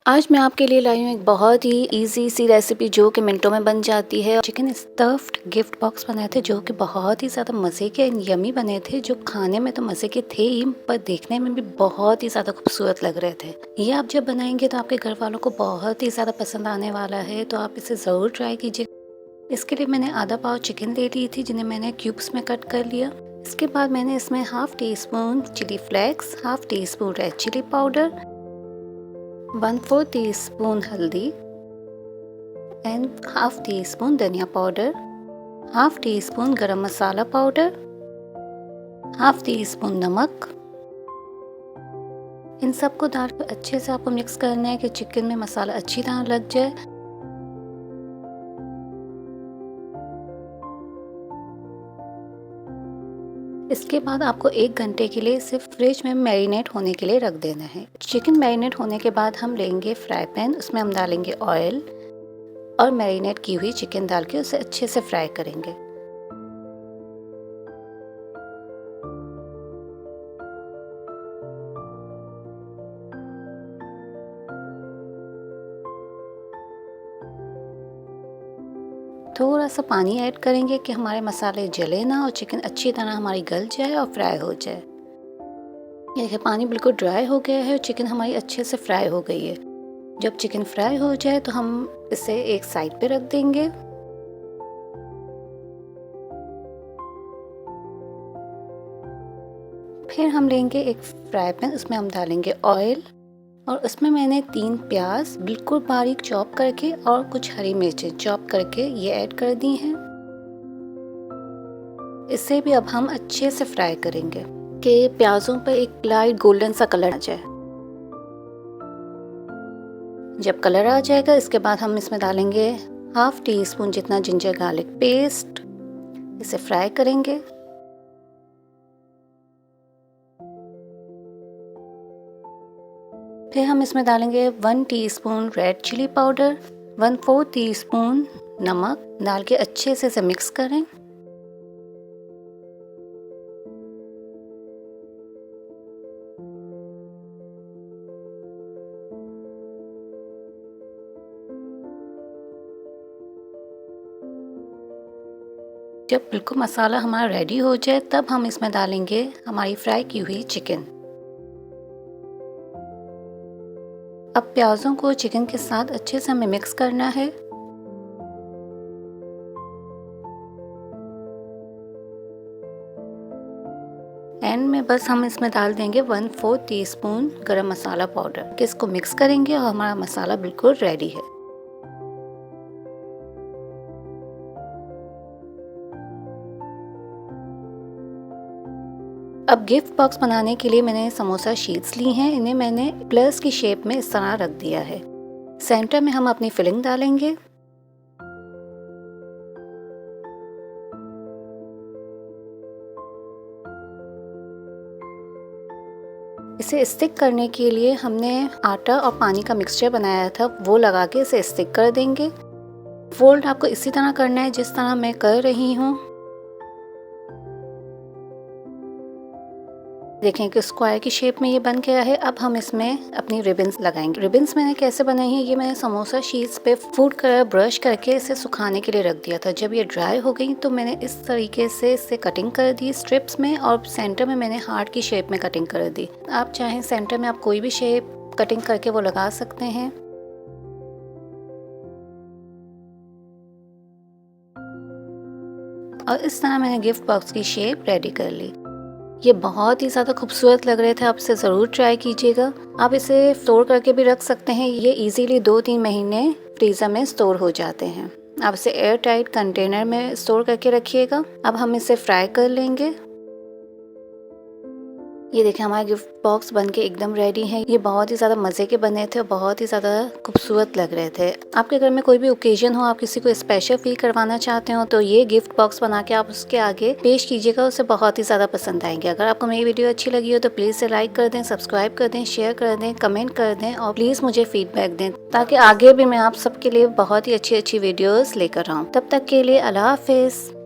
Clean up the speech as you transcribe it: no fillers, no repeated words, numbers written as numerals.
आज मैं आपके लिए लाई हूँ एक बहुत ही इजी सी रेसिपी जो कि मिनटों में बन जाती है। चिकन स्टफ्ड गिफ्ट बॉक्स बनाए थे जो कि बहुत ही ज़्यादा मज़े के यमी बने थे, जो खाने में तो मज़े के थे ही पर देखने में भी बहुत ही ज़्यादा खूबसूरत लग रहे थे। ये आप जब बनाएंगे तो आपके घर वालों को बहुत ही ज़्यादा पसंद आने वाला है, तो आप इसे ज़रूर ट्राई कीजिए। इसके लिए मैंने आधा पाव चिकन ले ली थी जिन्हें मैंने क्यूब्स में कट कर लिया। इसके बाद मैंने इसमें half teaspoon chilli flakes, half teaspoon red chilli powder, 1/4 teaspoon हल्दी एंड हाफ टी स्पून धनिया powder, half teaspoon garam masala powder, half teaspoon नमक। इन सबको डालकर अच्छे से आपको मिक्स करना है कि चिकन में मसाला अच्छी तरह लग जाए। इसके बाद आपको 1 घंटे के लिए सिर्फ फ्रिज में मैरिनेट होने के लिए रख देना है। चिकन मैरिनेट होने के बाद हम लेंगे फ्राई पैन, उसमें हम डालेंगे ऑयल और मैरिनेट की हुई चिकन डाल के उसे अच्छे से फ्राई करेंगे। थोड़ा सा पानी ऐड करेंगे कि हमारे मसाले जले ना और चिकन अच्छी तरह हमारी गल जाए और फ्राई हो जाए। ये देखिए पानी बिल्कुल ड्राई हो गया है और चिकन हमारी अच्छे से फ्राई हो गई है। जब चिकन फ्राई हो जाए तो हम इसे एक साइड पे रख देंगे। फिर हम लेंगे एक फ्राई पैन, उसमें हम डालेंगे ऑयल और उसमें मैंने 3 प्याज बिल्कुल बारीक चॉप करके और कुछ हरी मिर्चें चॉप करके ये ऐड कर दी हैं। इसे भी अब हम अच्छे से फ्राई करेंगे कि प्याजों पर एक लाइट गोल्डन सा कलर आ जाए। जब कलर आ जाएगा इसके बाद हम इसमें डालेंगे हाफ टी स्पून जितना जिंजर गार्लिक पेस्ट। इसे फ्राई करेंगे। फिर हम इसमें डालेंगे 1 teaspoon red chilli powder, 1/4 teaspoon नमक डाल के अच्छे से इसे मिक्स करें। जब बिल्कुल मसाला हमारा रेडी हो जाए तब हम इसमें डालेंगे हमारी फ्राई की हुई चिकन। अब प्याज़ों को चिकन के साथ अच्छे से हमें मिक्स करना है। एंड में बस हम इसमें डाल देंगे 1/4 टीस्पून गरम मसाला पाउडर। इसको मिक्स करेंगे और हमारा मसाला बिल्कुल रेडी है। अब गिफ्ट बॉक्स बनाने के लिए मैंने समोसा शीट्स ली हैं। इन्हें मैंने प्लस की शेप में इस तरह रख दिया है। सेंटर में हम अपनी फिलिंग डालेंगे। इसे स्टिक करने के लिए हमने आटा और पानी का मिक्सचर बनाया था, वो लगा के इसे स्टिक कर देंगे। फोल्ड आपको इसी तरह करना है जिस तरह मैं कर रही हूँ। देखें कि स्क्वायर की शेप में ये बन गया है। अब हम इसमें अपनी रिबन्स लगाएंगे। रिबन्स मैंने कैसे बनाई है, ये मैंने समोसा शीट्स पे फूड कलर ब्रश करके इसे सुखाने के लिए रख दिया था। जब ये ड्राई हो गई तो मैंने इस तरीके से इसे कटिंग कर दी स्ट्रिप्स में और सेंटर में मैंने हार्ट की शेप में कटिंग कर दी। आप चाहें सेंटर में आप कोई भी शेप कटिंग करके वो लगा सकते हैं। और इस तरह मैंने गिफ्ट बॉक्स की शेप रेडी कर ली। ये बहुत ही ज़्यादा खूबसूरत लग रहे थे। आप इसे ज़रूर ट्राई कीजिएगा। आप इसे स्टोर करके भी रख सकते हैं। ये इजीली 2-3 महीने फ्रीज़र में स्टोर हो जाते हैं। आप इसे एयर टाइट कंटेनर में स्टोर करके रखिएगा। अब हम इसे फ्राई कर लेंगे। ये देखिए हमारे गिफ्ट बॉक्स बनके एकदम रेडी है। ये बहुत ही ज़्यादा मज़े के बने थे और बहुत ही ज़्यादा खूबसूरत लग रहे थे। आपके घर में कोई भी ओकेजन हो, आप किसी को स्पेशल फील करवाना चाहते हो तो ये गिफ्ट बॉक्स बना के आप उसके आगे पेश कीजिएगा, उसे बहुत ही ज़्यादा पसंद आएंगे। अगर आपको मेरी वीडियो अच्छी लगी हो तो प्लीज़ इसे लाइक कर दें, सब्सक्राइब कर दें, शेयर कर दें, कमेंट कर दें और प्लीज़ मुझे फीडबैक दें ताकि आगे भी मैं आप सबके लिए बहुत ही अच्छी वीडियोज़ लेकर आऊँ। तब तक के लिए अल्लाह हाफिज़।